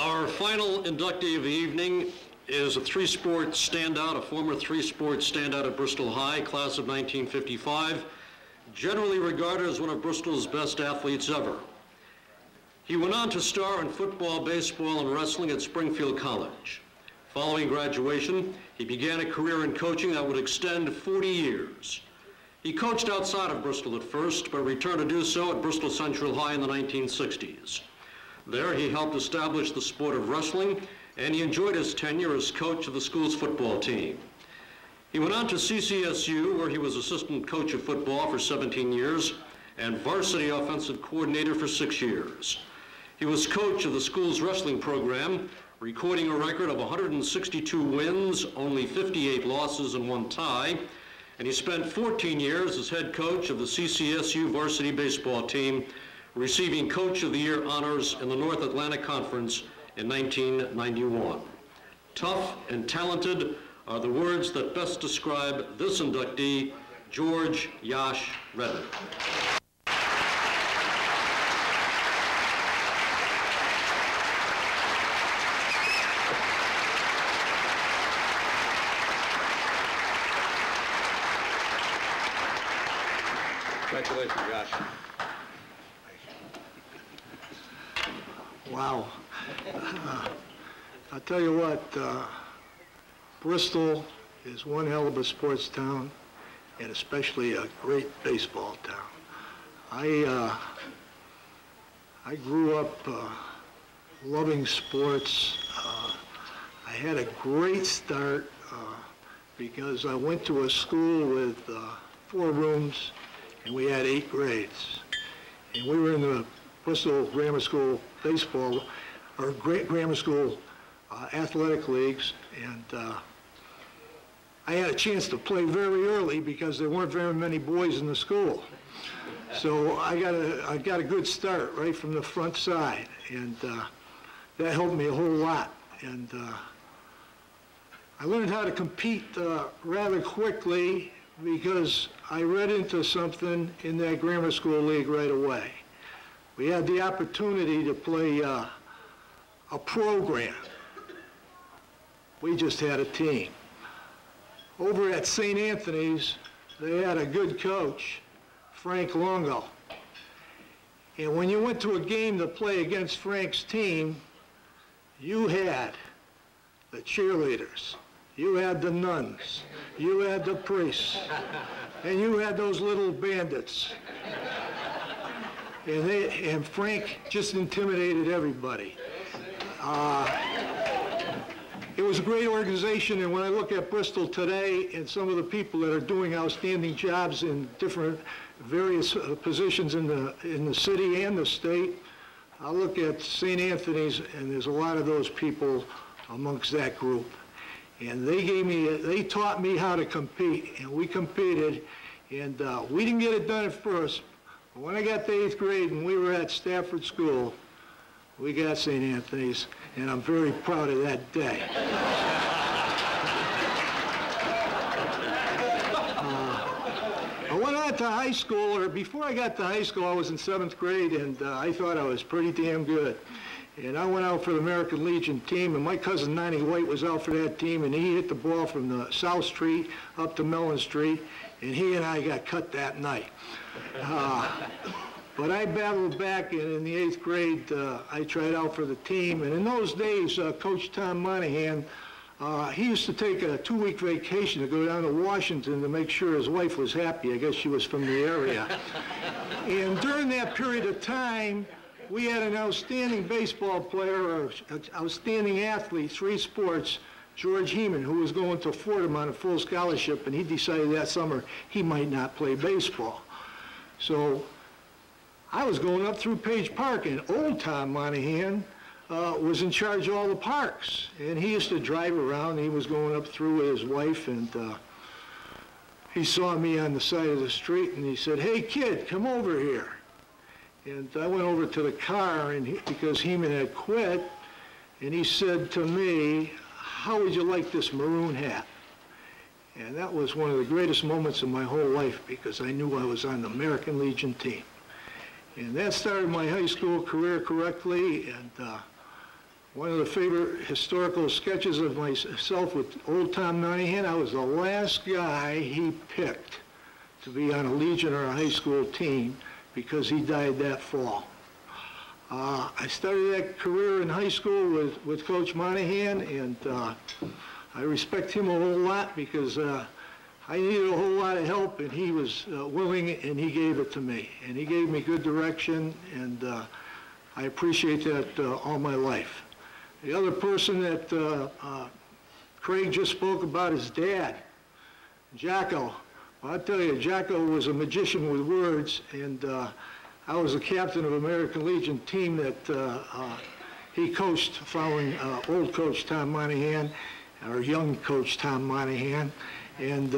Our final inductee of the evening is a three-sport standout, a former three-sport standout at Bristol High, class of 1955, generally regarded as one of Bristol's best athletes ever. He went on to star in football, baseball, and wrestling at Springfield College. Following graduation, he began a career in coaching that would extend 40 years. He coached outside of Bristol at first, but returned to do so at Bristol Central High in the 1960s. There, he helped establish the sport of wrestling, and he enjoyed his tenure as coach of the school's football team. He went on to CCSU, where he was assistant coach of football for 17 years and varsity offensive coordinator for 6 years. He was coach of the school's wrestling program, recording a record of 162 wins, only 58 losses, and 1 tie. And he spent 14 years as head coach of the CCSU varsity baseball team, receiving Coach of the Year honors in the North Atlantic Conference in 1991. Tough and talented are the words that best describe this inductee, George Yosh Redman. Congratulations, Josh. Wow. I'll tell you what, Bristol is one hell of a sports town, and especially a great baseball town. I grew up loving sports. I had a great start because I went to a school with 4 rooms, and we had 8 grades. And we were in the Bristol Grammar School baseball, or grammar school athletic leagues, and I had a chance to play very early because there weren't very many boys in the school. So I got a good start right from the front side, and that helped me a whole lot. And I learned how to compete rather quickly because I read into something in that grammar school league right away. We had the opportunity to play a program. We just had a team. Over at St. Anthony's, they had a good coach, Frank Longo. And when you went to a game to play against Frank's team, you had the cheerleaders, you had the nuns, you had the priests, and you had those little bandits. And Frank just intimidated everybody. It was a great organization, and when I look at Bristol today and some of the people that are doing outstanding jobs in different various positions in the city and the state, I look at St. Anthony's, and there's a lot of those people amongst that group. And they taught me how to compete, and we competed, and we didn't get it done at first. But when I got to 8th grade and we were at Stafford School, we got St. Anthony's, and I'm very proud of that day. I went on to high school, or before I got to high school, I was in 7th grade, and I thought I was pretty damn good. And I went out for the American Legion team, and my cousin Nonnie White was out for that team, and he hit the ball from the South Street up to Mellon Street, and he and I got cut that night. But I battled back, and in the 8th grade, I tried out for the team. And in those days, Coach Tom Monahan, he used to take a 2-week vacation to go down to Washington to make sure his wife was happy. I guess she was from the area. And during that period of time, we had an outstanding baseball player, or outstanding athlete, 3 sports, George Heeman, who was going to Fordham on a full scholarship, and he decided that summer he might not play baseball. So I was going up through Page Park, and old Tom Monahan was in charge of all the parks. And he used to drive around. He was going up through with his wife, and he saw me on the side of the street, and he said, "Hey, kid, come over here." And I went over to the car, and because Heeman had quit, and he said to me, "How would you like this maroon hat?" And that was one of the greatest moments of my whole life, because I knew I was on the American Legion team. And that started my high school career correctly, and One of the favorite historical sketches of myself with old Tom Monahan, I was the last guy he picked to be on a Legion or a high school team because he died that fall. I started that career in high school with Coach Monahan, and I respect him a whole lot because I needed a whole lot of help, and he was willing, and he gave it to me. And he gave me good direction, and I appreciate that all my life. The other person that Craig just spoke about is Dad, Jacko. Well, I'll tell you, Jacko was a magician with words, and I was the captain of American Legion team that he coached following old coach Tom Monahan, or young coach Tom Monahan. And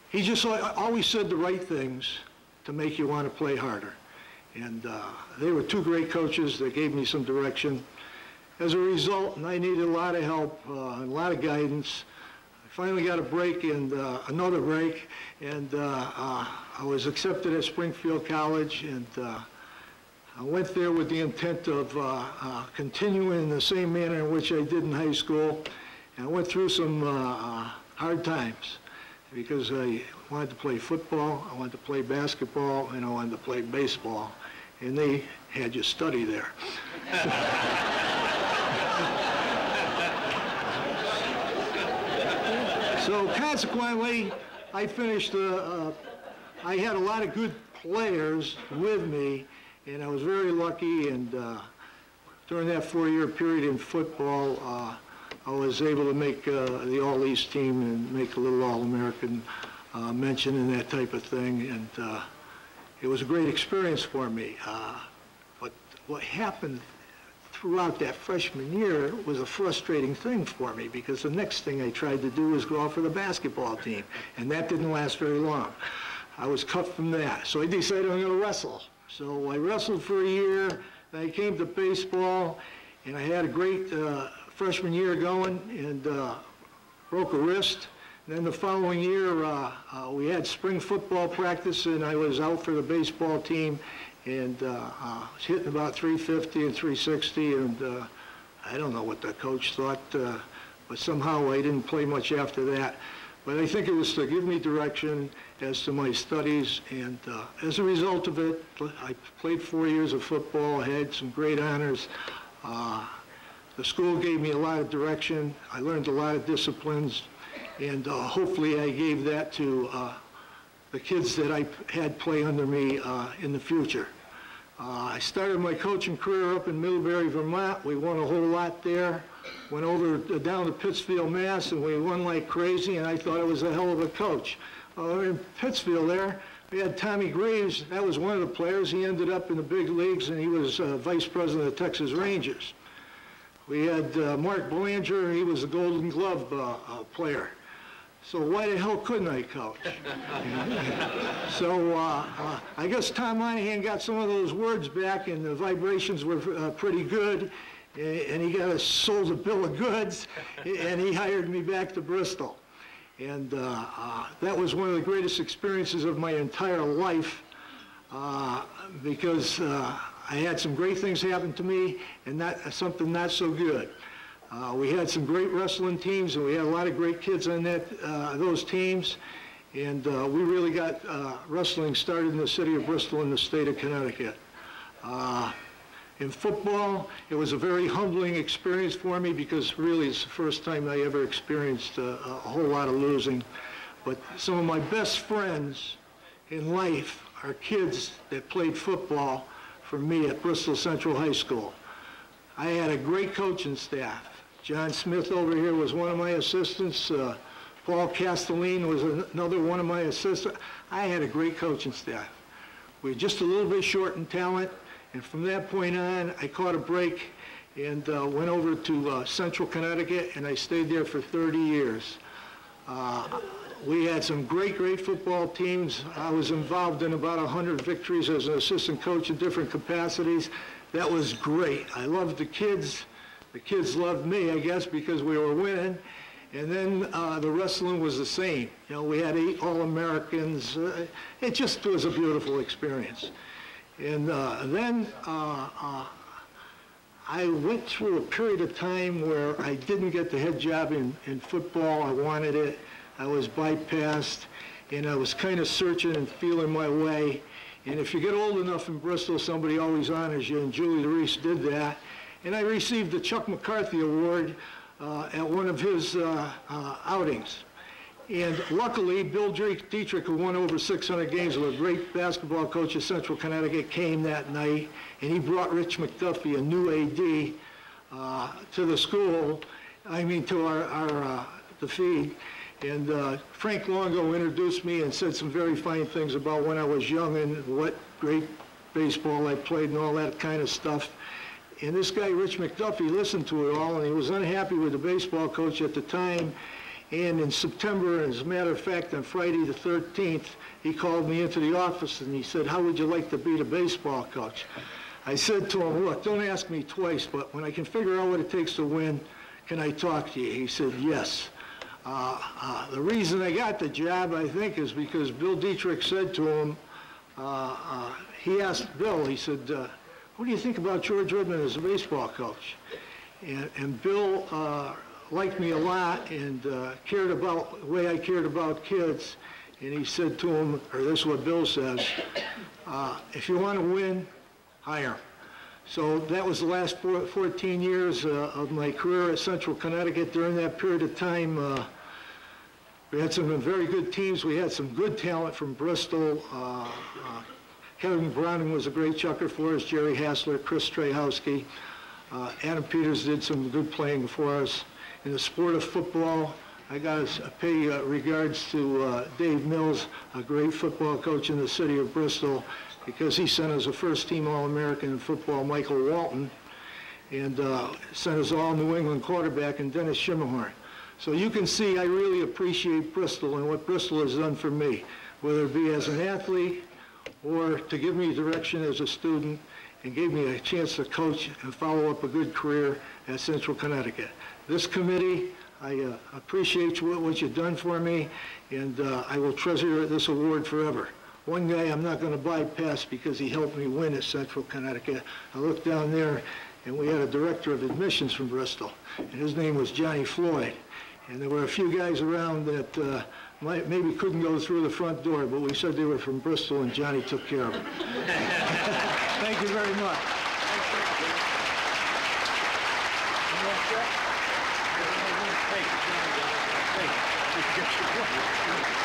he just always said the right things to make you want to play harder. And they were two great coaches that gave me some direction. As a result, and I needed a lot of help, and a lot of guidance, I finally got a break and another break, and I was accepted at Springfield College, and I went there with the intent of continuing in the same manner in which I did in high school. And I went through some hard times because I wanted to play football, I wanted to play basketball, and I wanted to play baseball. And they had you study there. So consequently, I finished, I had a lot of good players with me, and I was very lucky, and during that 4-year period in football, I was able to make the All-East team and make a little All-American mention and that type of thing, and it was a great experience for me. But what happened throughout that freshman year was a frustrating thing for me because the next thing I tried to do was go out for the basketball team, and that didn't last very long. I was cut from that, so I decided I'm going to wrestle. So I wrestled for a year, then I came to baseball, and I had a great freshman year going, and broke a wrist. And then the following year, we had spring football practice, and I was out for the baseball team, and I was hitting about 350 and 360, and I don't know what the coach thought, but somehow I didn't play much after that. But I think it was to give me direction as to my studies, and as a result of it, I played 4 years of football, I had some great honors. The school gave me a lot of direction. I learned a lot of disciplines, and hopefully I gave that to the kids that I had play under me in the future. I started my coaching career up in Middlebury, Vermont. We won a whole lot there. Went over down to Pittsfield, Mass, and we won like crazy, and I thought I was a hell of a coach. In Pittsfield there, we had Tommy Greaves. That was one of the players. He ended up in the big leagues, and he was vice president of the Texas Rangers. We had Mark Belanger. He was a Golden Glove player. So why the hell couldn't I coach? So I guess Tom Monahan got some of those words back, and the vibrations were pretty good, and he got us sold a bill of goods, and he hired me back to Bristol. And that was one of the greatest experiences of my entire life because I had some great things happen to me and something not so good. We had some great wrestling teams, and we had a lot of great kids on those teams, and we really got wrestling started in the city of Bristol in the state of Connecticut. In football, it was a very humbling experience for me because really it's the first time I ever experienced a whole lot of losing. But some of my best friends in life are kids that played football for me at Bristol Central High School. I had a great coaching staff. John Smith over here was one of my assistants. Paul Castelline was another one of my assistants. I had a great coaching staff. We were just a little bit short in talent, and from that point on, I caught a break and went over to Central Connecticut, and I stayed there for 30 years. We had some great football teams. I was involved in about 100 victories as an assistant coach in different capacities. That was great. I loved the kids. The kids loved me, I guess, because we were winning. And then the wrestling was the same. You know, we had 8 All-Americans. It just was a beautiful experience. And then I I went through a period of time where I didn't get the head job in football. I wanted it. I was bypassed, and I was kind of searching and feeling my way. And if you get old enough in Bristol, somebody always honors you, and Julie Reese did that. And I received the Chuck McCarthy Award at one of his outings. And luckily, Bill Dietrich, who won over 600 games, was a great basketball coach of Central Connecticut, came that night, and he brought Rich McDuffie, a new AD, to the school, to the feed. And Frank Longo introduced me and said some very fine things about when I was young and what great baseball I played and all that kind of stuff. And this guy, Rich McDuffie, listened to it all, and he was unhappy with the baseball coach at the time. And in September, as a matter of fact, on Friday the 13th, he called me into the office and he said, "How would you like to be the baseball coach?" I said to him, "Look, don't ask me twice, but when I can figure out what it takes to win, can I talk to you?" He said, "Yes." The reason I got the job, I think, is because Bill Dietrich said to him, he asked Bill, he said, "What do you think about George Redman as a baseball coach?" And Bill liked me a lot and cared about the way I cared about kids. And he said to him, or this is what Bill says, "If you want to win, hire him." So that was the last 14 years of my career at Central Connecticut. During that period of time, we had some very good teams. We had some good talent from Bristol. Kevin Browning was a great chucker for us, Jerry Hassler, Chris Strahowski. Adam Peters did some good playing for us. In the sport of football, I got to pay regards to Dave Mills, a great football coach in the city of Bristol, because he sent us a first-team All-American in football, Michael Walton, and sent us all New England quarterback and Dennis Schimmerhorn. So you can see I really appreciate Bristol and what Bristol has done for me, whether it be as an athlete or to give me direction as a student and gave me a chance to coach and follow up a good career at Central Connecticut. This committee, I appreciate what you've done for me, and I will treasure this award forever. One guy I'm not going to bypass because he helped me win at Central Connecticut. I looked down there, and we had a director of admissions from Bristol, and his name was Johnny Floyd. And there were a few guys around that maybe couldn't go through the front door, but we said they were from Bristol, and Johnny took care of them. Thank you very much. Thank you.